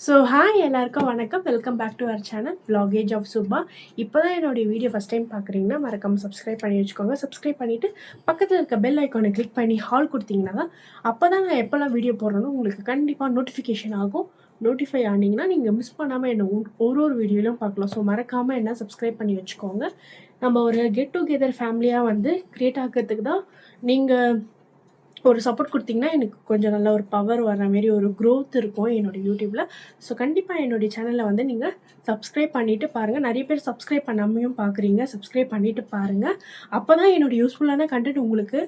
Hi எல்லாருக்கும் வணக்கம். Welcome back to our channel Vlogage of Subha. இப்போ தான் என்னுடைய வீடியோ ஃபஸ்ட் டைம் பார்க்குறீங்கன்னா மறக்காமல் சப்ஸ்கிரைப் பண்ணி வச்சுக்கோங்க. சப்ஸ்கிரைப் பண்ணிவிட்டு பக்கத்தில் இருக்க பெல் ஐக்கானை கிளிக் பண்ணி ஹால் கொடுத்தீங்கன்னா தான் அப்போ தான் நான் எப்போல்லாம் வீடியோ போடுறேனோ உங்களுக்கு கண்டிப்பாக நோட்டிஃபிகேஷன் ஆகும். நோட்டிஃபை ஆனீங்கன்னா நீங்கள் மிஸ் பண்ணாமல் என்ன ஒரு வீடியோலையும் பார்க்கலாம். மறக்காமல் என்ன சப்ஸ்கிரைப் பண்ணி வச்சுக்கோங்க. நம்ம ஒரு கெட் டுகெதர் ஃபேமிலியாக க்ரியேட் ஆகிறதுக்கு தான் நீங்கள் ஒரு சப்போர்ட் கொடுத்தீங்கன்னா எனக்கு கொஞ்சம் நல்ல ஒரு பவர் வர மாரி ஒரு க்ரோத் இருக்கும் என்னோடய யூடியூப்பில். கண்டிப்பாக என்னுடைய சேனலில் நீங்கள் சப்ஸ்கிரைப் பண்ணிவிட்டு பாருங்கள். நிறைய பேர் சப்ஸ்கிரைப் பண்ணாமையும் பார்க்குறீங்க. சப்ஸ்கிரைப் பண்ணிவிட்டு பாருங்கள். அப்போ தான் என்னோடய யூஸ்ஃபுல்லான கண்டென்ட் உங்களுக்கு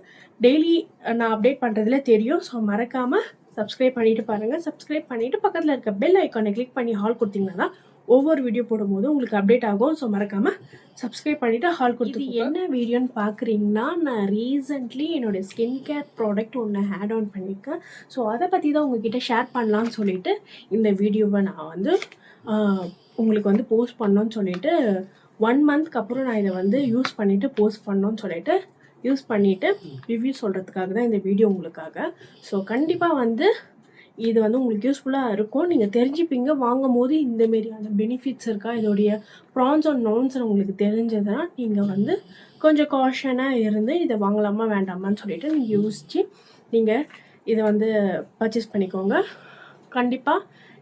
டெய்லி நான் அப்டேட் பண்ணுறதுல தெரியும். மறக்காமல் சப்ஸ்கிரைப் பண்ணிவிட்டு பாருங்கள். சப்ஸ்கிரைப் பண்ணிவிட்டு பக்கத்தில் இருக்க பெல் ஐக்கானை கிளிக் பண்ணி ஹால் கொடுத்தீங்கன்னா தான் ஒவ்வொரு வீடியோ போடும்போது உங்களுக்கு அப்டேட் ஆகும். மறக்காமல் சப்ஸ்கிரைப் பண்ணிவிட்டு ஹால் கொடுத்து என்ன வீடியோன்னு பார்க்குறீங்கன்னா, நான் ரீசெண்ட்லி என்னுடைய ஸ்கின் கேர் ப்ராடக்ட் ஒன்று ஆட் ஆன் பண்ணியிருக்கேன். அதை பற்றி தான் உங்ககிட்ட ஷேர் பண்ணலான்னு சொல்லிட்டு இந்த வீடியோவை நான் உங்களுக்கு போஸ்ட் பண்ணோன்னு சொல்லிட்டு 1 மந்த்க்கு அப்புறம் நான் இதை யூஸ் பண்ணிவிட்டு போஸ்ட் பண்ணோன்னு சொல்லிட்டு யூஸ் பண்ணிவிட்டு ரிவ்யூ சொல்கிறதுக்காக தான் இந்த வீடியோ உங்களுக்காக. கண்டிப்பாக இது உங்களுக்கு யூஸ்ஃபுல்லாக இருக்கும். நீங்கள் தெரிஞ்சுப்பீங்க. வாங்கும்போது இந்தமாரியான பெனிஃபிட்ஸ் இருக்கா, இதோடைய ப்ரான்ஸ் அண்ட் நோன்ஸ் உங்களுக்கு தெரிஞ்சதுன்னா நீங்கள் கொஞ்சம் காஷனாக இருந்து இதை வாங்கலாமா வேண்டாமான்னு சொல்லிட்டு நீங்கள் யோசித்து நீங்கள் இதை பர்ச்சேஸ் பண்ணிக்கோங்க. கண்டிப்பாக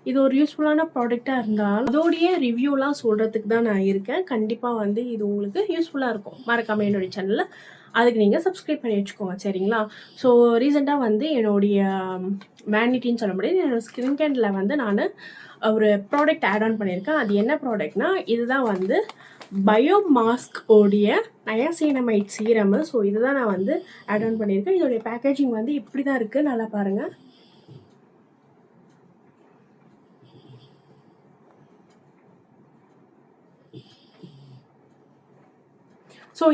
இது ஒரு யூஸ்ஃபுல்லான ப்ராடக்டாக இருந்தாலும் அதோடைய ரிவ்யூலாம் சொல்கிறதுக்கு தான் நான் இருக்கேன். கண்டிப்பாக இது உங்களுக்கு யூஸ்ஃபுல்லாக இருக்கும். மறக்காமல் என்னுடைய சேனலில் அதுக்கு நீங்கள் சப்ஸ்கிரைப் பண்ணி வச்சுக்கோங்க, சரிங்களா? ரீசெண்டாக என்னுடைய வேனிட்டின்னு சொல்ல முடியாது, என்னோடய ஸ்கின் கேரில் நான் ஒரு ப்ராடக்ட் ஆட் ஆன் பண்ணியிருக்கேன். அது என்ன ப்ராடக்ட்னா, இதுதான் பயோமாஸ்க் உடைய நயாசினமைட் சீரம். இதுதான் நான் ஆட் ஆன் பண்ணியிருக்கேன். இதோடைய பேக்கேஜிங் இப்படி தான் இருக்குது. நல்லா பாருங்கள்.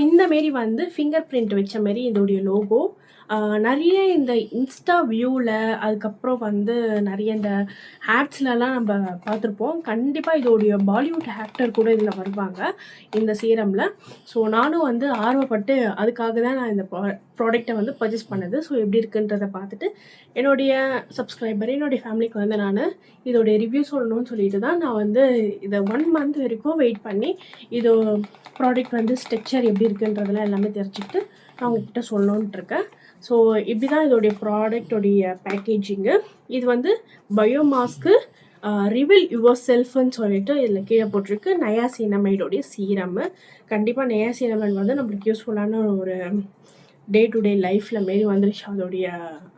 இந்தமாரி ஃபிங்கர் பிரிண்ட் வச்ச மாரி இதோடைய லோகோ. நிறைய இந்த இன்ஸ்டா வியூவில் அதுக்கப்புறம் நிறைய இந்த ஆட்ஸ்லலாம் நம்ம பார்த்துருப்போம். கண்டிப்பாக இதோடைய பாலிவுட் ஆக்டர் கூட இதில் வருவாங்க இந்த சீரமில். நானும் ஆர்வப்பட்டு அதுக்காக தான் நான் இந்த ப்ராடக்டை பர்ச்சேஸ் பண்ணது. எப்படி இருக்குன்றதை பார்த்துட்டு என்னுடைய சப்ஸ்கிரைபர் என்னுடைய ஃபேமிலிக்கு நான் இதோடைய ரிவ்யூ சொல்லணும்னு சொல்லிட்டு தான் நான் இதை 1 மந்த் வரைக்கும் வெயிட் பண்ணி இது ப்ராடக்ட் ஸ்ட்ரக்சர் எப்படி இருக்குன்றதெல்லாம் எல்லாமே தெரிஞ்சுக்கிட்டு நான் உங்ககிட்ட சொல்லணுன்ட்டு இருக்கேன். இப்படி தான் இதோடைய ப்ராடக்டோடைய பேக்கேஜிங்கு. இது பயோமாஸ்க்கு ரிவில் யுவர் செல்ஃப்னு சொல்லிட்டு இதில் கீழே போட்டிருக்கு. நயாசினமைடோடைய சீரம். கண்டிப்பாக நயாசினமைட் நம்மளுக்கு யூஸ்ஃபுல்லான ஒரு டே டு டே லைஃப்பில் மாரி வந்துருச்சு அதோடைய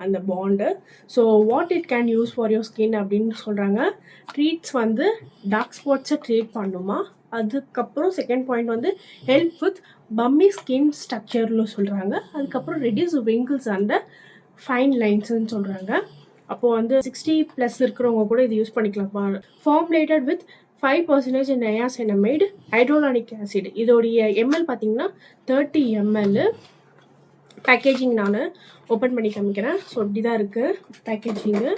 அந்த பாண்டு. What it can use for your skin அப்படின்னு சொல்கிறாங்க. ட்ரீட்ஸ் டார்க் ஸ்பாட்ஸை ட்ரீட் பண்ணுமா. அதுக்கப்புறம் second point help with bumpy skin ஸ்ட்ரக்சர்னு சொல்கிறாங்க. அதுக்கப்புறம் ரெடியூஸ் விங்கிள்ஸ் அண்ட் ஃபைன் லைன்ஸ்ன்னு சொல்கிறாங்க. அப்போது 60+ இருக்கிறவங்க கூட இது யூஸ் பண்ணிக்கலாம். Formulated with 5% niacinamide hyaluronic acid. இதோடைய எம்எல் பார்த்தீங்கன்னா 30 ml. பேக்கேஜிங் நான் ஓப்பன் பண்ணி காமிக்கிறேன். இப்படி தான் இருக்குது பேக்கேஜிங்கு.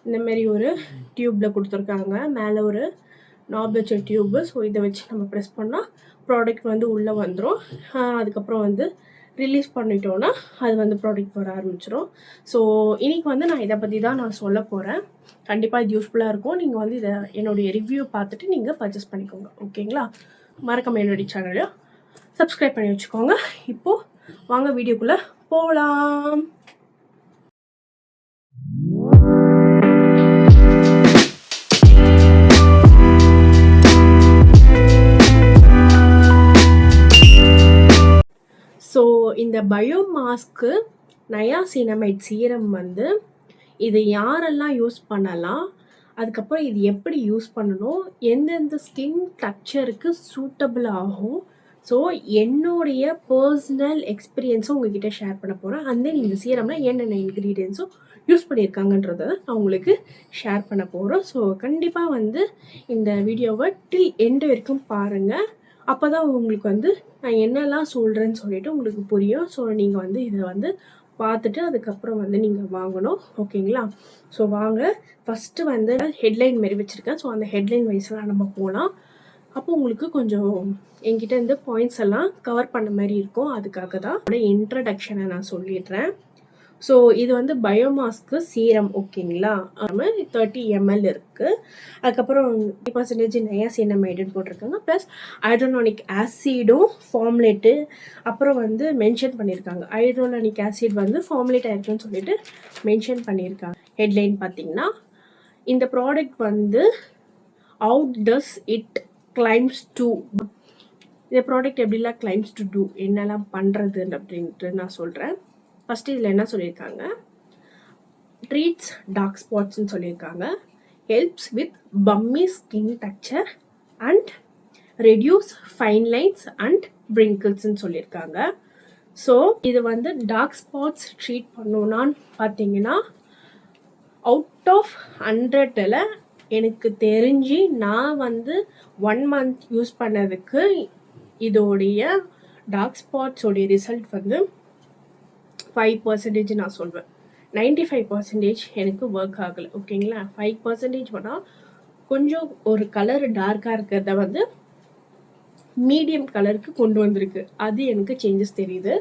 இந்தமாரி ஒரு டியூப்பில் கொடுத்துருக்காங்க. மேலே ஒரு நாப் வச்ச டியூப்பு. இதை வச்சு நம்ம ப்ரெஸ் பண்ணால் ப்ராடக்ட் உள்ளே வந்துடும். அதுக்கப்புறம் ரிலீஸ் பண்ணிட்டோன்னா அது ப்ராடக்ட் வர ஆரம்பிச்சிடும். இன்றைக்கி நான் இதை பற்றி தான் நான் சொல்ல போகிறேன். கண்டிப்பாக இது யூஸ்ஃபுல்லாக இருக்கும். நீங்கள் இதை என்னுடைய ரிவ்யூ பார்த்துட்டு நீங்கள் பர்ச்சேஸ் பண்ணிக்கோங்க, ஓகேங்களா? மறக்காம என்னுடைய சேனலை சப்ஸ்கிரைப் பண்ணி வச்சுக்கோங்க. இப்போது வாங்க வீடியோக்குள்ளே போகலாம். இந்த பயோமாஸ்க்கு நயாசினமைட் சீரம் இது யாரெல்லாம் யூஸ் பண்ணலாம், அதுக்கப்புறம் இது எப்படி யூஸ் பண்ணணும், எந்தெந்த ஸ்கின் டக்சருக்கு சூட்டபிள் ஆகும். என்னுடைய பர்சனல் எக்ஸ்பீரியன்ஸும் உங்ககிட்ட ஷேர் பண்ண போகிறேன். இந்த சீரமில் என்னென்ன இன்க்ரீடியன்ஸும் யூஸ் பண்ணியிருக்காங்கன்றதை நான் உங்களுக்கு ஷேர் பண்ண போகிறோம். கண்டிப்பாக இந்த வீடியோவை டில் எண்டு வரைக்கும் பாருங்கள். அப்போ தான் உங்களுக்கு நான் என்னெல்லாம் சொல்கிறேன்னு சொல்லிட்டு உங்களுக்கு புரியும். நீங்கள் இதை பார்த்துட்டு அதுக்கப்புறம் நீங்கள் வாங்கணும், ஓகேங்களா? வாங்க ஃபஸ்ட்டு ஹெட்லைன் மாரி வச்சுருக்கேன். அந்த ஹெட்லைன் வைஸ்லாம் நம்ம போகலாம். அப்போ உங்களுக்கு கொஞ்சம் என்கிட்ட இந்த பாயிண்ட்ஸ் எல்லாம் கவர் பண்ண மாதிரி இருக்கும். அதுக்காக தான் இன்ட்ரடக்ஷனை நான் சொல்லிடுறேன். ஸோ இது வந்து பயோமாஸ்க்கு சீரம் ஓகேங்களா. 30 ml இருக்குது. அதுக்கப்புறம் 50% நயாசினமைடுன்னு போட்டிருக்காங்க. ப்ளஸ் ஹைட்ரோலானிக் ஆசிடும் ஃபார்முலேட்டு அப்புறம் வந்து மென்ஷன் பண்ணியிருக்காங்க. ஹைட்ரோலானிக் ஆசிட் வந்து ஃபார்முலேட் ஆயிருக்குன்னு சொல்லிட்டு மென்ஷன் பண்ணியிருக்காங்க. ஹெட்லைன் பார்த்தீங்கன்னா இந்த ப்ராடக்ட் வந்து out does it claims to, இந்த ப்ராடக்ட் எப்படிலாம் கிளைம்ஸ் டு டூ, என்னெல்லாம் பண்ணுறது அப்படின்ட்டு நான் சொல்கிறேன். ஃபஸ்ட்டு இதில் என்ன சொல்லியிருக்காங்க, ட்ரீட்ஸ் டார்க் ஸ்பாட்ஸ்ன்னு சொல்லியிருக்காங்க, helps with bumpy skin texture and reduce fine lines and wrinkles-ன்னு சொல்லியிருக்காங்க. ஸோ இது வந்து டார்க் ஸ்பாட்ஸ் ட்ரீட் பண்ணணும்னான்னு பார்த்தீங்கன்னா அவுட் ஆஃப் 100ல் எனக்கு தெரிஞ்சு நான் வந்து 1 month யூஸ் பண்ணதுக்கு இதோடைய டார்க் ஸ்பாட்ஸோடைய ரிசல்ட் வந்து 5% நான் சொல்வேன். 95% எனக்கு ஒர்க் ஆகலை ஓகேங்களா. 5% வேணால் கொஞ்சம் ஒரு கலர் டார்க்காக இருக்கிறத வந்து மீடியம் கலருக்கு கொண்டு வந்திருக்கு, அது எனக்கு சேஞ்சஸ் தெரியுது.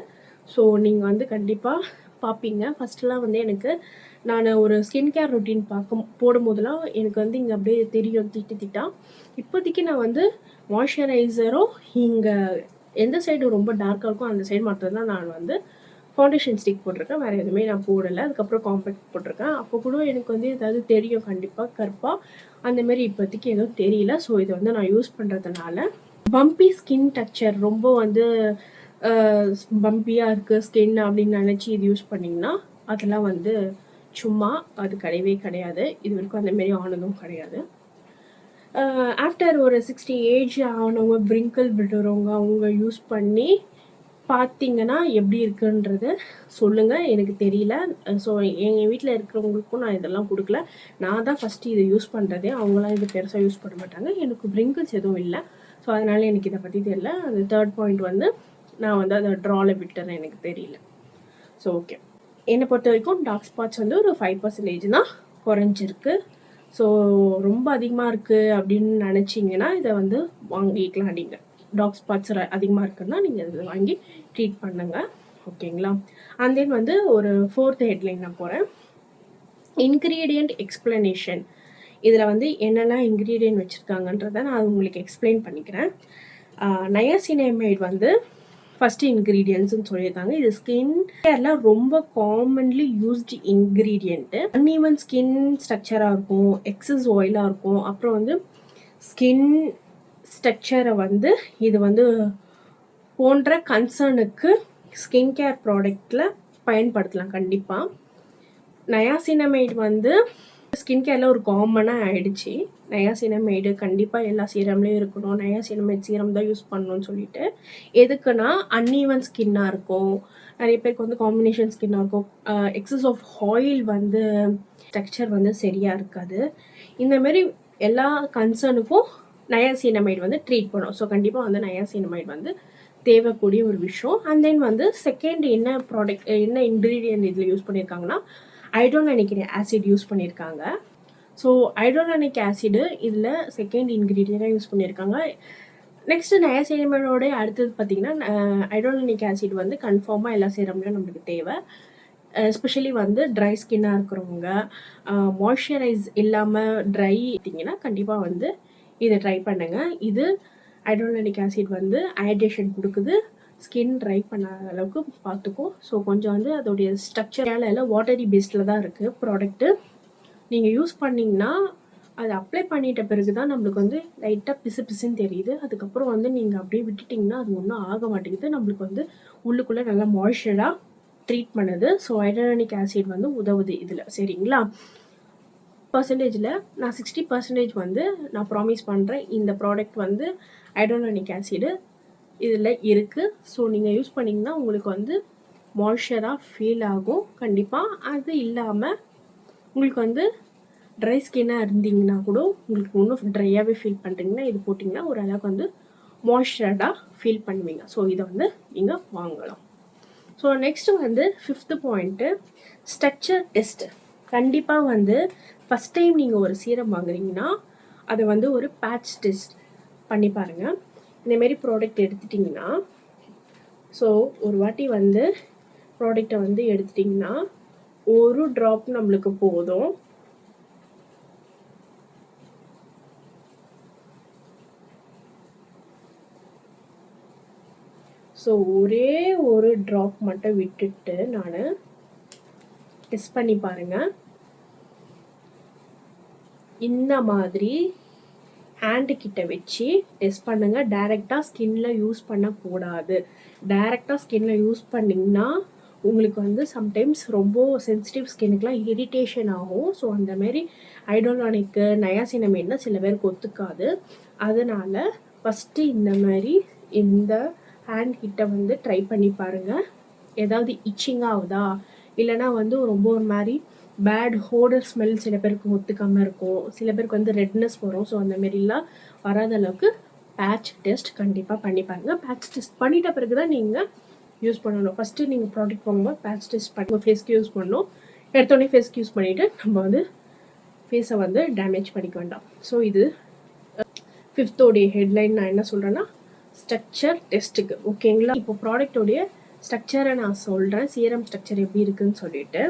ஸோ நீங்கள் வந்து கண்டிப்பாக பார்ப்பீங்க. ஃபஸ்ட்டெலாம் வந்து எனக்கு நான் ஒரு ஸ்கின் கேர் ரொட்டீன் போடும்போதெல்லாம் எனக்கு வந்து இங்கே அப்படியே தெரியும் திட்டா. இப்போதைக்கு நான் வந்து மாய்ஸ்சரைசரும் இங்கே எந்த சைடு ரொம்ப டார்க்காக இருக்கும் அந்த சைடு மட்டும்தான் நான் வந்து ஃபவுண்டேஷன் ஸ்டிக் போட்டிருக்கேன், வேறு எதுவுமே நான் போடலை. அதுக்கப்புறம் காம்பேக்ட் போட்டிருக்கேன். அப்போ கூட எனக்கு வந்து ஏதாவது தெரியும் கண்டிப்பாக கருப்பாக, அந்தமாரி இப்போதைக்கு எதுவும் தெரியல. ஸோ இதை வந்து நான் யூஸ் பண்ணுறதுனால பம்பி ஸ்கின் டெக்ஸ்சர் ரொம்ப வந்து பம்பியாக இருக்குது ஸ்கின் அப்படின்னு நினச்சி இது யூஸ் பண்ணிங்கன்னா அதெல்லாம் வந்து சும்மா, அது கிடையவே கிடையாது. இது வரைக்கும் அந்தமாரி ஆனதும் கிடையாது. ஆஃப்டர் ஒரு 60 ஏஜ் ஆனவங்க wrinkle விடுறவங்க அவங்க யூஸ் பண்ணி பார்த்தீங்கன்னா எப்படி இருக்குன்றது சொல்லுங்கள், எனக்கு தெரியல. ஸோ எங்கள் வீட்டில் இருக்கிறவங்களுக்கும் நான் இதெல்லாம் கொடுக்கல, நான் தான் ஃபஸ்ட்டு இதை யூஸ் பண்ணுறதே. அவங்களாம் இது பெருசாக யூஸ் பண்ண மாட்டாங்க. எனக்கு wrinkles எதுவும் இல்லை, ஸோ அதனால் எனக்கு இதை பற்றி தெரியல. அந்த 3rd பாயிண்ட் வந்து நான் வந்து அதை ட்ராவில் விட்டுறேன், எனக்கு தெரியல. ஸோ ஓகே, என்னை பொறுத்த வரைக்கும் டார்க் ஸ்பாட்ஸ் வந்து ஒரு 5% தான் குறைஞ்சிருக்கு. ஸோ ரொம்ப அதிகமாக இருக்குது அப்படின்னு நினச்சிங்கன்னா இதை வந்து வாங்கிக்கலாம். நீங்கள் டார்க் ஸ்பாட்ஸ் அதிகமாக இருக்குன்னா நீங்கள் இதை வாங்கி ட்ரீட் பண்ணுங்கள் ஓகேங்களா. அண்ட் தென் வந்து ஒரு 4th ஹெட்லைன் நான் போகிறேன், இன்க்ரீடியண்ட் எக்ஸ்பிளனேஷன். இதில் வந்து என்னென்ன இன்க்ரீடியன்ட் வச்சுருக்காங்கன்றதை நான் உங்களுக்கு எக்ஸ்பிளைன் பண்ணிக்கிறேன். நயாசினமைட் வந்து ஃபஸ்ட்டு இன்க்ரீடியன்ட்ஸ்ன்னு சொல்லியிருக்காங்க. இது ஸ்கின் கேரில் ரொம்ப commonly used ingredient. Uneven skin ஸ்ட்ரக்சராக இருக்கும், எக்ஸஸ் ஆயிலாக இருக்கும், அப்புறம் வந்து ஸ்கின் ஸ்ட்ரக்சரை வந்து இது வந்து போன்ற கன்சர்னுக்கு ஸ்கின் கேர் ப்ராடக்டில் பயன்படுத்தலாம் கண்டிப்பாக. நயாசினமைட் வந்து ஸ்கின் கேரில் ஒரு காமனாக ஆகிடுச்சு. நயாசினமைடு கண்டிப்பாக எல்லா சீரம்லேயும் இருக்கணும், நயாசினமைட் சீரம் தான் யூஸ் பண்ணணும்னு சொல்லிட்டு. எதுக்குன்னா அன்ஈவன் ஸ்கின்னாக இருக்கும், நிறைய பேருக்கு வந்து காம்பினேஷன் ஸ்கின்னாக இருக்கும், எக்ஸஸ் ஆஃப் ஆயில் வந்து ஸ்ட்ரக்சர் வந்து சரியாக இருக்காது. இந்தமாரி எல்லா கன்சர்னுக்கும் நயாசினமைட் வந்து ட்ரீட் பண்ணும். ஸோ கண்டிப்பாக வந்து நயாசினமைட் வந்து தேவைக்கூடிய ஒரு விஷயம். அண்ட் தென் வந்து செகண்ட் என்ன ப்ராடக்ட் என்ன இன்க்ரீடியன்ட் இதில் யூஸ் பண்ணியிருக்காங்கன்னா ஹைட்ரோலானிக் ஆசிட் யூஸ் பண்ணியிருக்காங்க. ஸோ ஹைட்ரோலானிக் ஆசிடு இதில் செகண்ட் இன்க்ரீடியண்ட்டாக யூஸ் பண்ணியிருக்காங்க. நெக்ஸ்ட்டு நயாசினமைடோட அடுத்தது பார்த்திங்கன்னா ஹைட்ரோலானிக் ஆசிட் வந்து கன்ஃபார்மாக எல்லா சீரம்லையும் நம்மளுக்கு தேவை. எஸ்பெஷலி வந்து ட்ரை ஸ்கின்னாக இருக்கிறவங்க, மாய்ஸ்சரைஸ் இல்லாமல் ட்ரை பார்த்தீங்கன்னா கண்டிப்பாக வந்து இதை ட்ரை பண்ணுங்கள். இது ஹைட்ரோலானிக் ஆசிட் வந்து ஹைட்ரேஷன் கொடுக்குது, ஸ்கின் ட்ரை பண்ணாத அளவுக்கு பார்த்துக்கும். ஸோ கொஞ்சம் வந்து அதோடைய ஸ்ட்ரக்சர் எல்லாம் வாட்டரி பேஸ்டில் தான் இருக்குது ப்ராடக்ட்டு. நீங்கள் யூஸ் பண்ணிங்கன்னா அதை அப்ளை பண்ணிட்ட பிறகு தான் நம்மளுக்கு வந்து லைட்டாக பிசு பிசுன்னு தெரியுது. அதுக்கப்புறம் வந்து நீங்கள் அப்படியே விட்டுட்டிங்கன்னா அது ஒன்றும் ஆக மாட்டேங்குது, நம்மளுக்கு வந்து உள்ளுக்குள்ளே நல்லா மாய்ஸ்சராக ட்ரீட் பண்ணுது. ஸோ ஹைட்ரோலானிக் ஆசிட் வந்து உதவுது இதில், சரிங்களா. பர்சன்டேஜில் நான் 60% வந்து நான் ப்ராமிஸ் பண்ணுறேன், இந்த ப்ராடக்ட் வந்து ஹைட்ரோலானிக் ஆசிடு இதில் இருக்குது. ஸோ நீங்கள் யூஸ் பண்ணிங்கன்னா உங்களுக்கு வந்து மாய்ஸ்சராக ஃபீல் ஆகும் கண்டிப்பாக. அது இல்லாமல் உங்களுக்கு வந்து ட்ரை ஸ்கின்னாக இருந்தீங்கன்னா கூட உங்களுக்கு இன்னும் ட்ரையாகவே ஃபீல் பண்ணுறீங்கன்னா இது போட்டிங்கன்னா ஓரளவுக்கு வந்து மாய்ஸ்சர்டாக ஃபீல் பண்ணுவீங்க. ஸோ இதை வந்து நீங்கள் வாங்கலாம். ஸோ நெக்ஸ்ட்டு வந்து 5th பாயிண்ட்டு ஸ்ட்ரக்சர் டெஸ்ட்டு. கண்டிப்பாக வந்து ஃபஸ்ட் டைம் நீங்கள் ஒரு சீரம் வாங்குறீங்கன்னா அதை வந்து ஒரு பேட்ச் டெஸ்ட் பண்ணி பாருங்கள். இந்தமாரி ப்ராடக்ட் எடுத்துட்டிங்கன்னா, ஸோ ஒரு வாட்டி வந்து ப்ராடக்டை வந்து எடுத்துட்டிங்கன்னா ஒரு ட்ராப் நம்மளுக்கு போதும். ஸோ ஒரே ஒரு ட்ராப் மட்டும் விட்டுட்டு நான் டெஸ்ட் பண்ணி பாருங்கள். இந்த மாதிரி ஹேண்டு கிட்ட வச்சு டெஸ்ட் பண்ணுங்கள். டைரெக்டாக ஸ்கின்ல யூஸ் பண்ணக்கூடாது. டைரெக்டாக ஸ்கின்ல யூஸ் பண்ணிங்கன்னா உங்களுக்கு வந்து சம்டைம்ஸ் ரொம்ப சென்சிட்டிவ் ஸ்கின்னுக்குலாம் இரிட்டேஷன் ஆகும். ஸோ அந்தமாரி ஹைட்ரோலானிக்கு நயாசினமேட்னா சில பேருக்கு ஒத்துக்காது. அதனால் ஃபஸ்ட்டு இந்த மாதிரி இந்த ஹேண்ட் கிட்ட வந்து ட்ரை பண்ணி பாருங்கள். ஏதாவது இச்சிங் ஆகுதா, இல்லைனா வந்து ரொம்ப ஒரு மாதிரி பேட் ஹோடர் ஸ்மெல் சில பேருக்கு ஒத்துக்காமல் இருக்கும். சில பேருக்கு வந்து ரெட்னஸ் வரும். ஸோ அந்த மாரிலாம் வராத அளவுக்கு பேட்ச் டெஸ்ட் கண்டிப்பாக பண்ணி பாருங்கள். பேட்ச் டெஸ்ட் பண்ணிட்ட பிறகு தான் நீங்கள் யூஸ் பண்ணணும். ஃபஸ்ட்டு நீங்கள் ப்ராடக்ட் வாங்கும்போது பேட்ச் டெஸ்ட் பண்ணி ஃபேஸ்க்கு யூஸ் பண்ணணும். எடுத்தோடனே ஃபேஸ்க்கு யூஸ் பண்ணிவிட்டு நம்ம வந்து ஃபேஸை வந்து டேமேஜ் பண்ணிக்க வேண்டாம். ஸோ இது 5th ஹெட்லைன் நான் என்ன சொல்கிறேன்னா ஸ்ட்ரக்சர் டெஸ்ட்டுக்கு. ஓகேங்களா? இப்போ ப்ராடக்டோடைய ஸ்ட்ரக்சரை நான் சொல்கிறேன். சீரம் ஸ்ட்ரக்சர் எப்படி இருக்குதுன்னு சொல்லிட்டு.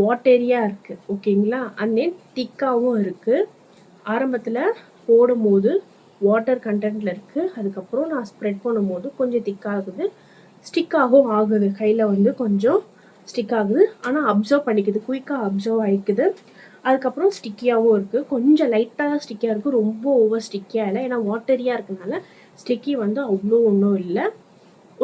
வாட்டரியாக இருக்குது. ஓகேங்களா? அண்ட் தென் திக்காகவும் இருக்குது. ஆரம்பத்தில் போடும்போது வாட்டர் கண்டென்ட்டில் இருக்குது. அதுக்கப்புறம் நான் ஸ்ப்ரெட் பண்ணும்போது கொஞ்சம் திக்காகுது, ஸ்டிக்காகவும் ஆகுது. கையில் வந்து கொஞ்சம் ஸ்டிக் ஆகுது, ஆனால் அப்சர்வ் பண்ணிக்குது, குயிக்காக அப்சர்வ் ஆகிக்குது. அதுக்கப்புறம் ஸ்டிக்கியாகவும் இருக்குது. கொஞ்சம் லைட்டாக தான் ஸ்டிக்கியாக இருக்குது, ரொம்ப ஓவர் ஸ்டிக்கியாக இல்லை. ஏன்னா வாட்டரியாக இருக்கனால ஸ்டிக்கி வந்து அவ்வளோ ஒன்றும் இல்லை,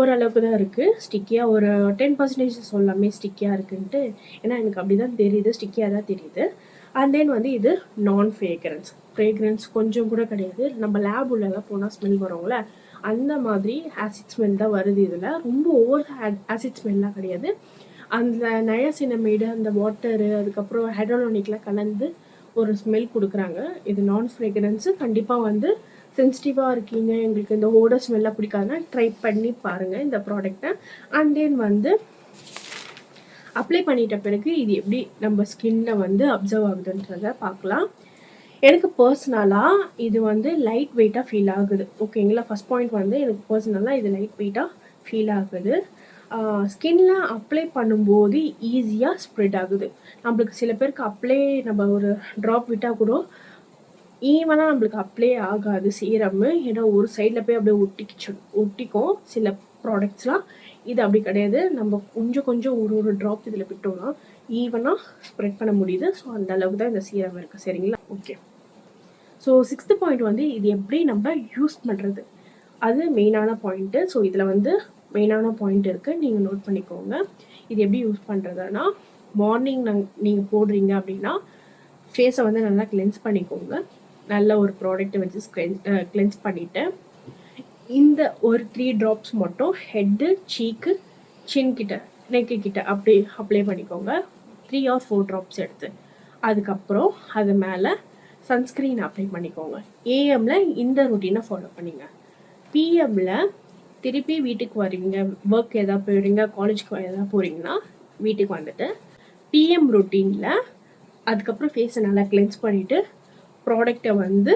ஓரளவுக்கு தான் இருக்குது. ஸ்டிக்கியாக ஒரு 10% சொல்லாமே ஸ்டிக்கியாக இருக்குன்ட்டு. ஏன்னா எனக்கு அப்படி தான் தெரியுது, ஸ்டிக்கியாக தான் தெரியுது. அண்ட் தென் வந்து இது நான் ஃப்ரேக்ரன்ஸ் கொஞ்சம் கூட கிடையாது. நம்ம லேப் உள்ளலாம் போனால் ஸ்மெல் வரும்ல, அந்த மாதிரி ஆசிட் ஸ்மெல் தான் வருது. இதில் ரொம்ப ஓவர் ஆசிட் ஸ்மெல்லாம் கிடையாது. அந்த நயாசினமைடு, அந்த வாட்டரு, அதுக்கப்புறம் ஹைட்ரோலானிக்லாம் கலந்து ஒரு ஸ்மெல் கொடுக்குறாங்க. இது நான் ஃப்ரேக்ரன்ஸு. கண்டிப்பாக வந்து சென்சிட்டிவாக இருக்கீங்க, எங்களுக்கு இந்த ஓடர் ஸ்மெல்லாம் பிடிக்காதுன்னா ட்ரை பண்ணி பாருங்கள் இந்த ப்ராடக்டை. அண்ட் தென் வந்து அப்ளை பண்ணிட்ட பிறகு இது எப்படி நம்ம ஸ்கின்னை வந்து அப்சர்வ் ஆகுதுன்றதை பார்க்கலாம். எனக்கு பர்சனலாக இது வந்து லைட் வெயிட்டாக ஃபீல் ஆகுது. ஓகேங்களா? ஃபஸ்ட் பாயிண்ட் வந்து எனக்கு பர்சனலாக இது லைட் வெயிட்டாக ஃபீல் ஆகுது. ஸ்கின்ல அப்ளை பண்ணும்போது ஈஸியாக ஸ்ப்ரெட் ஆகுது. நம்மளுக்கு சில பேருக்கு நம்ம ஒரு ட்ராப் விட்டால் கூட ஈவனாக நம்மளுக்கு அப்ளை ஆகாது சீரம்மு. ஏன்னா ஒரு சைடில் போய் அப்படியே ஒட்டிக்கும் சில ப்ராடக்ட்ஸ்லாம். இது அப்படி கிடையாது. நம்ம கொஞ்சம் ஒரு ட்ராப் இதில் விட்டோம்னா ஈவனாக ஸ்ப்ரெட் பண்ண முடியுது. ஸோ அந்த அளவுக்கு தான் இந்த சீரம் இருக்குது. சரிங்களா? ஓகே. ஸோ 6th பாயிண்ட் வந்து இது எப்படி நம்ம யூஸ் பண்ணுறது, அது மெயினான பாயிண்ட்டு. ஸோ இதில் வந்து மெயினான பாயிண்ட் இருக்குது, நீங்கள் நோட் பண்ணிக்கோங்க. இது எப்படி யூஸ் பண்ணுறதுன்னா, மார்னிங் நீங்கள் போடுறீங்க அப்படின்னா ஃபேஸை வந்து நல்லா கிளென்ஸ் பண்ணிக்கோங்க. நல்ல ஒரு ப்ராடக்ட்டை வச்சு கிளென்ஸ் பண்ணிவிட்டு இந்த ஒரு 3 ட்ராப்ஸ் மட்டும் ஹெட்டு, சீக்கு, சின் கிட்ட, நெக்கு கிட்ட அப்படி அப்ளை பண்ணிக்கோங்க. 3 or 4 ட்ராப்ஸ் எடுத்து. அதுக்கப்புறம் அது மேலே சன்ஸ்க்ரீன் அப்ளை பண்ணிக்கோங்க. ஏஎம்மில் இந்த ரொட்டீனை ஃபாலோ பண்ணிங்க. பிஎம்மில் திருப்பி வீட்டுக்கு வருவீங்க, ஒர்க் எதாவது போயிடுறீங்க, காலேஜுக்கு எதாவது போகிறீங்கன்னா வீட்டுக்கு வந்துட்டு பிஎம் ரொட்டீனில் அதுக்கப்புறம் ஃபேஸை நல்லா கிளென்ஸ் பண்ணிவிட்டு ப்ராடக்டை வந்து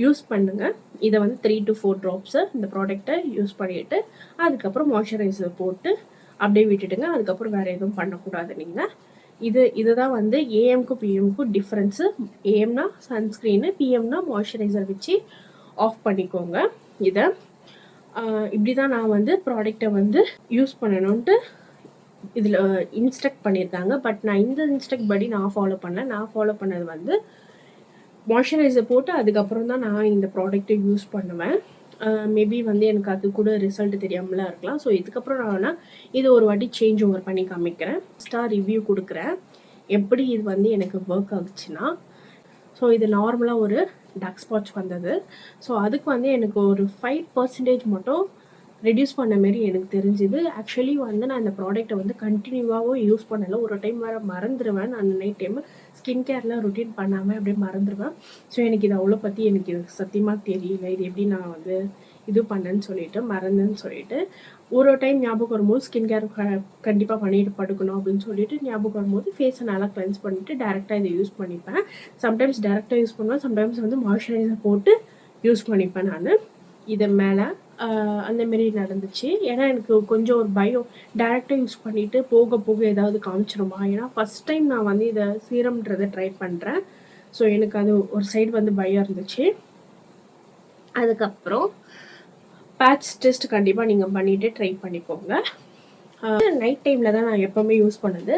யூஸ் பண்ணுங்கள். இதை வந்து 3 to 4 ட்ராப்ஸு இந்த ப்ராடக்டை யூஸ் பண்ணிவிட்டு அதுக்கப்புறம் மாய்ஸ்சரைசர் போட்டு அப்படியே விட்டுடுங்க. அதுக்கப்புறம் வேறு எதுவும் பண்ணக்கூடாது. நீங்கள் இதுதான் வந்து ஏஎம்க்கும் பிஎம்க்கும் டிஃப்ரென்ஸு. ஏஎம்னா சன்ஸ்க்ரீனு, பிஎம்னா மாய்ஸ்சரைசர் வச்சு ஆஃப் பண்ணிக்கோங்க. இதை இப்படி தான் நான் வந்து ப்ராடக்டை வந்து யூஸ் பண்ணணுன்ட்டு இதில் இன்ஸ்ட்ரக்ட் பண்ணியிருக்காங்க. பட் நான் இந்த இன்ஸ்ட்ரக்ட் படி நான் ஃபாலோ பண்ணது வந்து மாய்ஸ்சரைசர் போட்டு அதுக்கப்புறம் தான் நான் இந்த ப்ராடக்ட்டை யூஸ் பண்ணுவேன். மேபி வந்து எனக்கு அது கூட ரிசல்ட் தெரியாமலாம் இருக்கலாம். ஸோ இதுக்கப்புறம் நான் வேணால் இது ஒரு வாட்டி சேஞ்ச் ஓவர் பண்ணி காமிக்கிறேன், ரிவ்யூ கொடுக்குறேன் எப்படி இது வந்து எனக்கு ஒர்க் ஆகுச்சுன்னா. ஸோ இது நார்மலாக ஒரு டார்க் ஸ்பாட்ஸ் வந்தது. ஸோ அதுக்கு வந்து எனக்கு ஒரு 5% மட்டும் ரெடியூஸ் பண்ண மாரி எனக்கு தெரிஞ்சுது. ஆக்சுவலி வந்து நான் இந்த ப்ராடக்ட்டை வந்து கண்டினியூவாகவும் யூஸ் பண்ணலை. ஒரு டைம் வேறு மறந்துடுவேன். நான் நைட் டைமு ஸ்கின் கேர்லாம் ரொட்டீன் பண்ணாமல் அப்படியே மறந்துடுவேன். ஸோ எனக்கு இது அவ்வளோ பற்றி எனக்கு சத்தியமாக தெரியல, இது எப்படி நான் வந்து இது பண்ணேன்னு சொல்லிட்டு மறந்தேன்னு சொல்லிட்டு. ஒரு டைம் ஞாபகம் வரும்போது ஸ்கின் கேர் கண்டிப்பாக பண்ணிட்டு படுக்கணும் அப்படின்னு சொல்லிட்டு ஞாபகம் வரும்போது ஃபேஸை நல்லா கிளென்ஸ் பண்ணிவிட்டு டேரெக்டாக இதை யூஸ் பண்ணிப்பேன். சம்டைம்ஸ் டேரெக்டாக யூஸ் பண்ணுவேன், சம்டைம்ஸ் வந்து மாய்ஸ்சரைசர் போட்டு யூஸ் பண்ணிப்பேன் நான். இதை மேலே அந்தமாரி நடந்துச்சு. ஏன்னா எனக்கு கொஞ்சம் ஒரு பயம். டைரக்ட்டா யூஸ் பண்ணிட்டு போக போக ஏதாவது காமிச்சுருமா? ஏன்னா ஃபர்ஸ்ட் டைம் நான் வந்து இத சீரம்ன்றத ட்ரை பண்றேன். ஸோ எனக்கு அது ஒரு சைடு வந்து பயம் இருந்துச்சு. அதுக்கப்புறம் பேட்ச் டெஸ்ட் கண்டிப்பா நீங்க பண்ணிட்டு ட்ரை பண்ணிக்கோங்க. நைட் டைம்ல தான் நான் எப்பவுமே யூஸ் பண்ணது.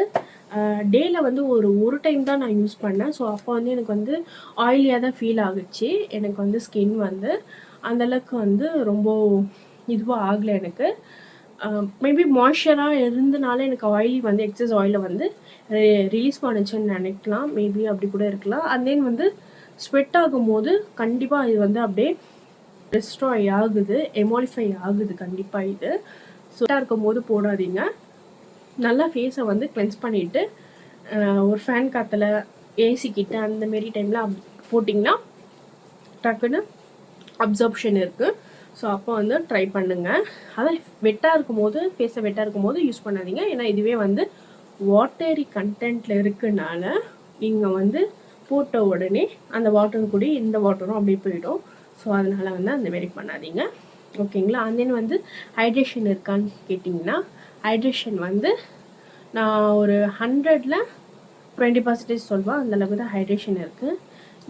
டேல வந்து ஒரு டைம் தான் நான் யூஸ் பண்ணேன். ஸோ அப்போ வந்து எனக்கு வந்து ஆயிலியா தான் ஃபீல் ஆகுச்சு. எனக்கு வந்து ஸ்கின் வந்து அந்த அளவுக்கு வந்து ரொம்ப இதுவா ஆகல எனக்கு. மேபி மாய்ஸ்சரா இருந்தனால எனக்கு ஆயிலி வந்து எக்ஸஸ் ஆயில வந்து ரிலீஸ் பண்ணுச்சுன்னு நினைக்கலாம். மேபி அப்படி கூட இருக்கலாம். அண்ட் தென் வந்து ஸ்வெட் ஆகும்போது கண்டிப்பா இது வந்து அப்படியே டெஸ்ட்ராய் ஆகுது, எமாலிஃபை ஆகுது கண்டிப்பா இது. ஸ்வெட்டா இருக்கும்போது போடாதீங்க. நல்லா ஃபேஸை வந்து கிளென்ஸ் பண்ணிட்டு ஒரு ஃபேன் காத்துல ஏசி கிட்ட அந்த மாரி டைம்ல போட்டிங்கன்னா டக்குன்னு அப்சர்ப்ஷன் இருக்கு. ஸோ அப்போ வந்து ட்ரை பண்ணுங்க. அதான் வெட்டாக இருக்கும்போது ஃபேஸை வெட்டாக இருக்கும்போது யூஸ் பண்ணாதீங்க. ஏன்னா இதுவே வந்து வாட்டரி கண்டென்ட்ல இருக்குனால நீங்கள் வந்து போட்ட உடனே அந்த வாட்டர் கூட இந்த வாட்டரும் அப்படியே போயிடும். ஸோ அதனால வந்து அந்த மாரி பண்ணாதீங்க. ஓகேங்களா? அண்ட் தென் வந்து ஹைட்ரேஷன் இருக்கான்னு கேட்டிங்கன்னா, ஹைட்ரேஷன் வந்து நான் ஒரு 100ல் 20% சொல்வேன். அந்தளவுக்கு தான் ஹைட்ரேஷன் இருக்குது.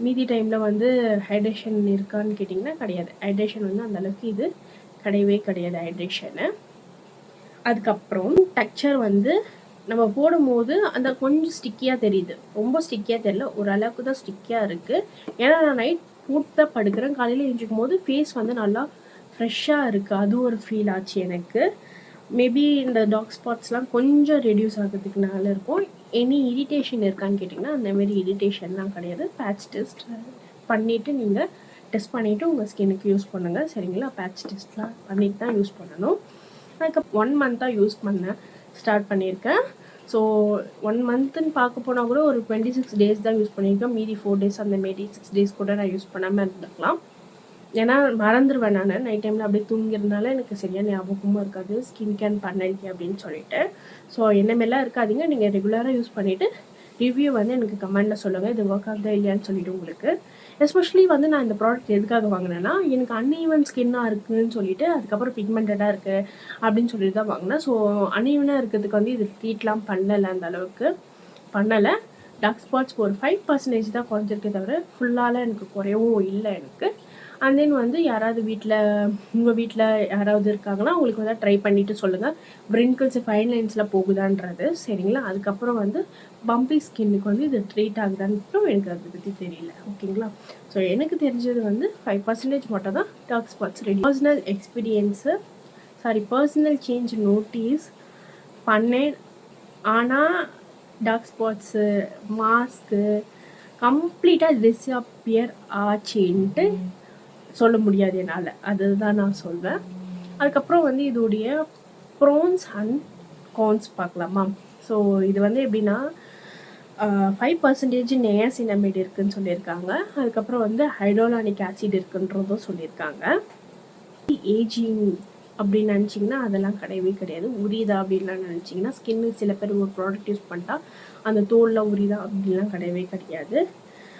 மீதி டைமில் வந்து ஹைட்ரேஷன் இருக்கான்னு கேட்டிங்கன்னா கிடையாது. ஹைட்ரேஷன் வந்து அந்தளவுக்கு இது கிடையவே கிடையாது ஹைட்ரேஷனு. அதுக்கப்புறம் டெக்ஸ்சர் வந்து நம்ம போடும்போது அந்த கொஞ்சம் ஸ்டிக்கியாக தெரியுது. ரொம்ப ஸ்டிக்கியாக தெரியல, ஓரளவுக்கு தான் ஸ்டிக்கியாக இருக்குது. ஏன்னா நான் நைட் போட்டு தான் படுக்கிறேன். காலையில் எழுந்திரிக்கும் போது ஃபேஸ் வந்து நல்லா ஃப்ரெஷ்ஷாக இருக்குது. அது ஒரு ஃபீல் ஆச்சு எனக்கு. மேபி இந்த டார்க் ஸ்பாட்ஸ்லாம் கொஞ்சம் ரெடியூஸ் ஆகிறதுக்குனால இருக்கும். எனி இரிட்டேஷன் இருக்கான்னு கேட்டிங்கன்னா அந்தமாரி இரிட்டேஷன்லாம் கிடையாது. பேட்ச் டெஸ்ட் பண்ணிவிட்டு நீங்கள் டெஸ்ட் பண்ணிவிட்டு உங்கள் ஸ்கின்னுக்கு யூஸ் பண்ணுங்கள். சரிங்களா? பேட்ச் டெஸ்ட்லாம் பண்ணிட்டு தான் யூஸ் பண்ணணும். அதுக்கப்புறம் 1 மந்த்தாக யூஸ் பண்ண ஸ்டார்ட் பண்ணியிருக்கேன். ஸோ 1 மந்த்துன்னு பார்க்க போனால் கூட ஒரு 26 டேஸ் தான் யூஸ் பண்ணியிருக்கேன். மீதி 4 டேஸ் அந்தமாரி 6 டேஸ் கூட நான் யூஸ் பண்ணாமல் இருந்துக்கலாம். ஏன்னா மறந்துடுவேன் நான். நைட் டைமில் அப்படியே தூங்கிறதுனால எனக்கு சரியாக ஞாபகமும் இருக்காது ஸ்கின் கேர் பண்ணிருக்கேன் அப்படின்னு சொல்லிட்டு. ஸோ என்னமாரிலாம் இருக்காதீங்க. நீங்கள் ரெகுலராக யூஸ் பண்ணிவிட்டு ரிவ்யூ வந்து எனக்கு கமெண்டில் சொல்லுங்கள். இது ஒர்க் ஆகுதா இல்லையான்னு சொல்லிவிட்டு உங்களுக்கு. எஸ்பெஷலி வந்து நான் இந்த ப்ராடக்ட் எதுக்காக வாங்கினேன்னா, எனக்கு அன்ஈவன் ஸ்கின்னாக இருக்குதுன்னு சொல்லிட்டு அதுக்கப்புறம் பிக்மெண்டடாக இருக்குது அப்படின்னு சொல்லிட்டு தான் வாங்கினேன். ஸோ அன்ஈவனாக இருக்கிறதுக்கு வந்து இது ட்ரீட்லாம் பண்ணலை, அந்த அளவுக்கு பண்ணலை. டார்க் ஸ்பாட்ஸ் ஒரு 5% தான் குறைஞ்சிருக்கே தவிர ஃபுல்லால் எனக்கு குறையவும் இல்லை எனக்கு. அண்ட் தென் வந்து யாராவது உங்கள் வீட்டில் யாராவது இருக்காங்கன்னா அவங்களுக்கு வந்து ட்ரை பண்ணிவிட்டு சொல்லுங்கள். வ்ரிங்கிள்ஸ் ஃபைன் லைன்ஸில் போகுதான்றது. சரிங்களா? அதுக்கப்புறம் வந்து பம்பி ஸ்கின்னுக்கு வந்து இது ட்ரீட் ஆகுதான்னு எனக்கு அதை பற்றி தெரியல. ஓகேங்களா? ஸோ எனக்கு தெரிஞ்சது வந்து 5% மட்டும் தான் dark spots ready. Personal change notice பண்ணேன். ஆனால் டார்க் ஸ்பாட்ஸு மாஸ்க்கு கம்ப்ளீட்டாக டிஸ்அப்பியர் ஆச்சுன்ட்டு சொல்ல முடியாது என்னால். அதுதான் நான் சொல்வேன். அதுக்கப்புறம் வந்து இதோடைய ப்ரோன்ஸ் அண்ட் கான்ஸ் பார்க்கலாமா? ஸோ இது வந்து எப்படின்னா 5% நியாசினமைட் இருக்குதுன்னு சொல்லியிருக்காங்க. அதுக்கப்புறம் வந்து ஹைட்ரோலானிக் ஆசிட் இருக்குன்றதும் சொல்லியிருக்காங்க. ஏஜிங் அப்படின்னு நினச்சிங்கன்னா அதெல்லாம் கிடையவே கிடையாது. உரியுதா அப்படின்லாம் நினச்சிங்கன்னா ஸ்கின்னு சில பேர் ஒரு ப்ராடக்ட் யூஸ் பண்ணிட்டா அந்த தோலில் உரியுதா அப்படின்லாம் கிடையவே கிடையாது.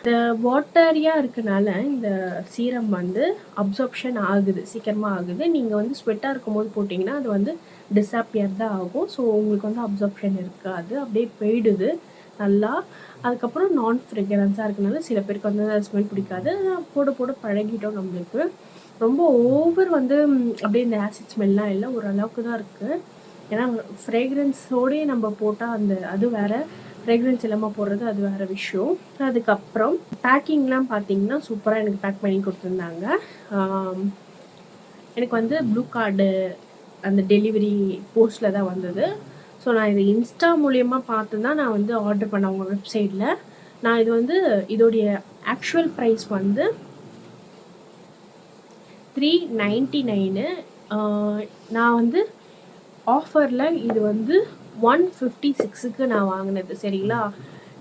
இந்த வாட்டரியாக இருக்கனால இந்த சீரம் வந்து அப்சார்ப்ஷன் ஆகுது, சீக்கிரமாக ஆகுது. நீங்கள் வந்து ஸ்வெட்டாக இருக்கும்போது போட்டிங்கன்னா அது வந்து டிஸப்பியர் தான் ஆகும். ஸோ உங்களுக்கு வந்து அப்சார்ப்ஷன் இருக்காது, அப்படியே போயிடுது நல்லா. அதுக்கப்புறம் நான் ஃப்ரெக்ரன்ஸாக இருக்கனால சில பேருக்கு வந்து ஸ்மெல் பிடிக்காது. போட போட பழகிட்டோம் நம்மளுக்கு. ரொம்ப ஓவர் வந்து அப்படியே இந்த ஆசிட் ஸ்மெல்லாம் இல்லை, ஓரளவுக்கு தான் இருக்குது. ஏன்னா ஃப்ரேக்ரன்ஸோடே நம்ம போட்டால் அது வேறு, ஃப்ரேக்ரன்ஸ் இல்லாமல் போடுறது அது வேறு விஷயம். அதுக்கப்புறம் பேக்கிங்லாம் பார்த்தீங்கன்னா சூப்பராக எனக்கு பேக் பண்ணி கொடுத்துருந்தாங்க. எனக்கு வந்து ப்ளூ கார்டு அந்த டெலிவரி போஸ்ட்டில் தான் வந்தது. ஸோ நான் இது இன்ஸ்டா மூலியமாக பார்த்து தான் நான் வந்து ஆர்டர் பண்ணேன் உங்கள் வெப்சைட்டில். நான் இது வந்து இதோடைய ஆக்சுவல் ப்ரைஸ் வந்து 399. நான் வந்து ஆஃபரில் இது வந்து 156க்கு நான் வாங்கினது. சரிங்களா?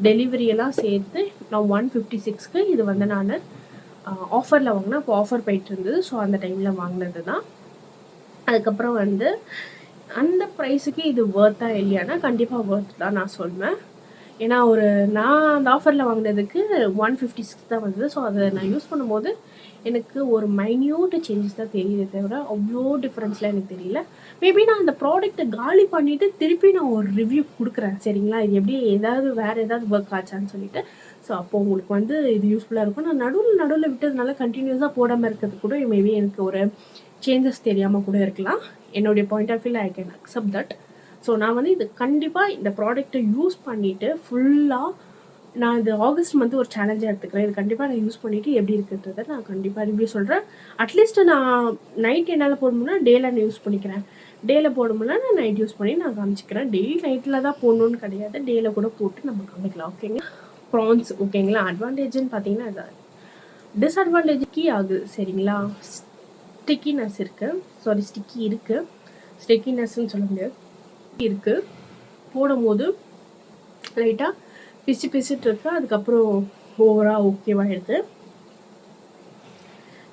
டெலிவரியெல்லாம் சேர்த்து நான் 156க்கு இது வந்து நான் ஆஃபரில் வாங்கினேன். அப்போ ஆஃபர் போயிட்டு இருந்தது. ஸோ அந்த டைமில் வாங்கினது தான். அதுக்கப்புறம் வந்து அந்த ப்ரைஸுக்கு இது ஒர்த்தா இல்லையானா கண்டிப்பாக ஒர்த் தான் நான் சொல்வேன். ஏன்னா நான் அந்த ஆஃபரில் வாங்கினதுக்கு 156 தான் வந்தது. ஸோ அதை நான் யூஸ் பண்ணும்போது எனக்கு ஒரு மைன்யூட் சேஞ்சஸ் தான் தெரியுதே தவிர அவ்வளோ டிஃப்ரென்ஸ்லாம் எனக்கு தெரியல. மேபி நான் அந்த ப்ராடக்ட்டை காலி பண்ணிவிட்டு திருப்பி நான் ஒரு ரிவ்யூ கொடுக்குறேன் சரிங்களா, இது எப்படி வேறு ஏதாவது ஒர்க் ஆச்சான்னு சொல்லிட்டு. ஸோ அப்போது உங்களுக்கு இது யூஸ்ஃபுல்லாக இருக்கும். நான் நடுவில் விட்டதுனால கண்டினியூஸாக போடாமல் இருக்கிறது கூட மேபி எனக்கு ஒரு சேஞ்சஸ் தெரியாமல் கூட இருக்கலாம். என்னுடைய பாயிண்ட் ஆஃப் வியூவில் I can accept that. So நான் இது கண்டிப்பாக இந்த ப்ராடக்ட்டை யூஸ் பண்ணிவிட்டு ஃபுல்லாக நான் இது ஆகஸ்ட் மந்த் ஒரு சேலஞ்சாக எடுத்துக்கிறேன். இது கண்டிப்பாக நான் யூஸ் பண்ணிவிட்டு எப்படி இருக்குன்றதை நான் கண்டிப்பாக ரிவ்யூ சொல்கிறேன். அட்லீஸ்ட் நான் நைட் என்னால் போடணும்னா டேயில் நான் யூஸ் பண்ணிக்கிறேன். டேயில் போடணும்னா நான் நைட் யூஸ் பண்ணி நான் காமிச்சிக்கிறேன். டெய்லி நைட்டில் தான் போடணுன்னு கிடையாது, டேயில் கூட போட்டு நம்ம காமிக்கலாம். ஓகேங்க. ப்ரான்ஸ் ஓகேங்களா. அட்வான்டேஜ்னு பார்த்தீங்கன்னா அது டிஸ்அட்வான்டேஜ் கீ ஆகுது சரிங்களா. ஸ்டிக்கினஸ் இருக்குது, ஸ்டிக்கி இருக்குது, ஸ்டிக்கினஸ்ன்னு சொல்ல முடியாது, இருக்குது. போடும்போது லைட்டாக பிசிட்டு இருக்கு. அதுக்கப்புறம் ஓவராக ஓகேவாக எடுத்து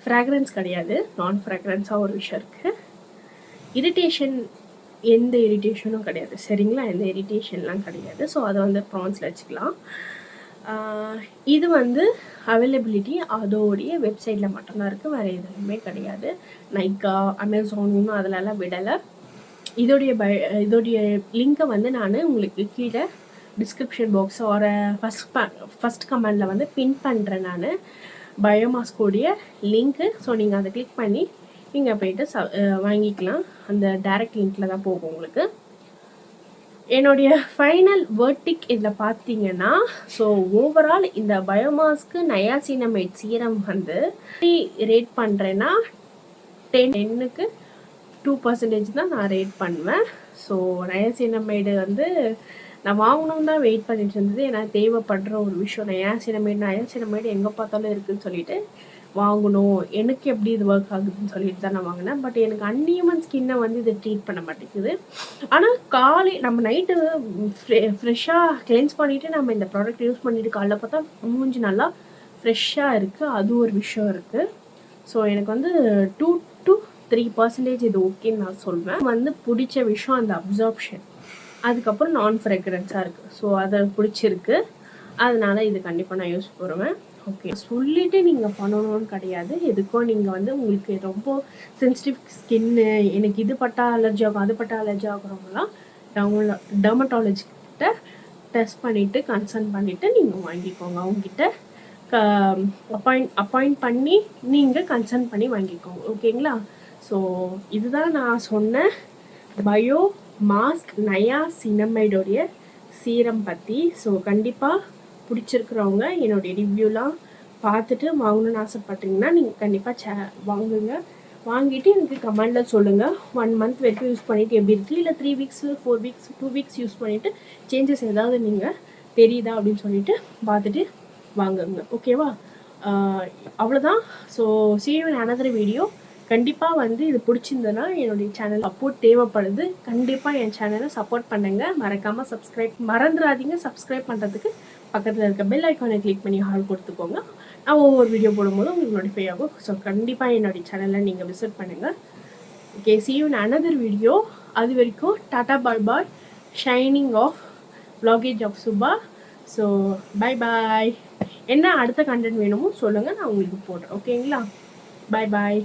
ஃப்ராக்ரன்ஸ் கிடையாது, நான் ஃப்ராக்ரன்ஸாக ஒரு விஷயம் இருக்குது. இரிட்டேஷன் எந்த இரிட்டேஷனும் கிடையாது சரிங்களா, எந்த இரிட்டேஷன்லாம் கிடையாது. ஸோ அதை ப்ரான்ஸில் வச்சுக்கலாம். இது அவைலபிலிட்டி அதோடைய வெப்சைட்டில் மட்டும்தான் இருக்குது, வேறு எதுவுமே கிடையாது. நைக்கா, அமேசான் இன்னும் அதிலெல்லாம் விடலை. இதோடைய லிங்க்கை நான் உங்களுக்கு கீழே டிஸ்கிரிப்ஷன் பாக்ஸ் ஒரு ஃபஸ்ட் கமெண்டில் பின் பண்ணுறேன் நான் பயோமாஸ்கோடைய லிங்க்கு. ஸோ நீங்கள் அதை கிளிக் பண்ணி நீங்கள் போய்ட்டு வாங்கிக்கலாம். அந்த டைரக்ட் லிங்க்கில் தான் போகும் உங்களுக்கு. என்னுடைய ஃபைனல் வேர்டிக் இதில் பார்த்தீங்கன்னா, ஸோ ஓவரால் இந்த பயோமாஸ்க்கு நயாசினமைட் சீரம் ரேட் பண்ணுறேன்னா 10க்கு 2% தான் நான் ரேட் பண்ணுவேன். ஸோ நயாசினமைடு நான் வாங்கணும் தான் வெயிட் பண்ணிட்டு இருந்தது. ஏன்னா தேவைப்படுற ஒரு விஷயம் நயாசினமைடு எங்கே பார்த்தாலும் இருக்குதுன்னு சொல்லிட்டு வாங்கணும். எனக்கு எப்படி இது ஒர்க் ஆகுதுன்னு சொல்லிட்டு தான் நான் வாங்கினேன். பட் எனக்கு அன்இவன் ஸ்கின்னை இதை ட்ரீட் பண்ண மாட்டேங்குது. ஆனால் நம்ம நைட்டு ஃப்ரெஷ்ஷாக கிளென்ஸ் பண்ணிவிட்டு நம்ம இந்த ப்ராடக்ட் யூஸ் பண்ணிவிட்டு காலைல பார்த்தா மூஞ்சி நல்லா ஃப்ரெஷ்ஷாக இருக்குது. அது ஒரு விஷயம் இருக்குது. ஸோ எனக்கு 2 to 3% இது ஓகேன்னு நான் சொல்வேன். பிடிச்ச விஷயம் அந்த அப்சார்ப்ஷன், அதுக்கப்புறம் நான் ஃப்ரெக்ரன்ஸாக இருக்குது. ஸோ அதை பிடிச்சிருக்கு, அதனால் இது கண்டிப்பாக நான் யூஸ் பண்ணுவேன். ஓகே, சொல்லிவிட்டு நீங்கள் பண்ணணும்னு கிடையாது. எதுக்கும் நீங்கள் உங்களுக்கு ரொம்ப சென்சிட்டிவ் ஸ்கின்னு, எனக்கு இது பட்டால் அலர்ஜி ஆகும், அது பட்டால் அலர்ஜி ஆகுறவங்களாம் டெர்மட்டாலஜிக்கிட்ட டெஸ்ட் பண்ணிவிட்டு கன்சல்ட் பண்ணிவிட்டு நீங்கள் வாங்கிக்கோங்க. அவங்ககிட்ட அப்பாயிண்ட் பண்ணி நீங்கள் கன்சல்ட் பண்ணி வாங்கிக்கோங்க. ஓகேங்களா. ஸோ இதுதான் நான் சொன்ன பயோ மாஸ்க் நயாசினமைடோடைய சீரம் பற்றி. ஸோ கண்டிப்பாக பிடிச்சிருக்கிறவங்க என்னுடைய ரிவ்யூலாம் பார்த்துட்டு வாங்கணும்னு ஆசைப்பட்றீங்கன்னா நீங்கள் கண்டிப்பாக வாங்குங்க. வாங்கிட்டு எனக்கு கமெண்டில் சொல்லுங்கள். 1 month வரைக்கும் யூஸ் பண்ணிவிட்டு எப்படி இருக்குது, இல்லை 3 weeks 4 weeks 2 weeks யூஸ் பண்ணிவிட்டு சேஞ்சஸ் ஏதாவது நீங்கள் தெரியுதா அப்படின்னு சொல்லிட்டு பார்த்துட்டு வாங்குங்க. ஓகேவா. அவ்வளோதான். So see you in another video. கண்டிப்பாக இது பிடிச்சிருந்ததுன்னா என்னுடைய சேனல் சப்போர்ட் தேவைப்படுது. கண்டிப்பாக என் சேனலை சப்போர்ட் பண்ணுங்கள். மறக்காமல் மறந்துடாதீங்க சப்ஸ்கிரைப் பண்ணுறதுக்கு. பக்கத்தில் இருக்க பெல் ஐக்கானை கிளிக் பண்ணி ஆல் கொடுத்துக்கோங்க. நான் ஒவ்வொரு வீடியோ போடும்போது உங்களுக்கு நோட்டிஃபை ஆகும். ஸோ கண்டிப்பாக என்னுடைய சேனலில் நீங்கள் விசிட் பண்ணுங்கள். Okay, see you in another video. அது வரைக்கும் ta-ta bye bye, shining of vlogage of Subha. So bye bye. என்ன அடுத்த கண்டென்ட் வேணுமோ சொல்லுங்கள், நான் உங்களுக்கு போடுறேன். ஓகேங்களா. பாய் பாய்.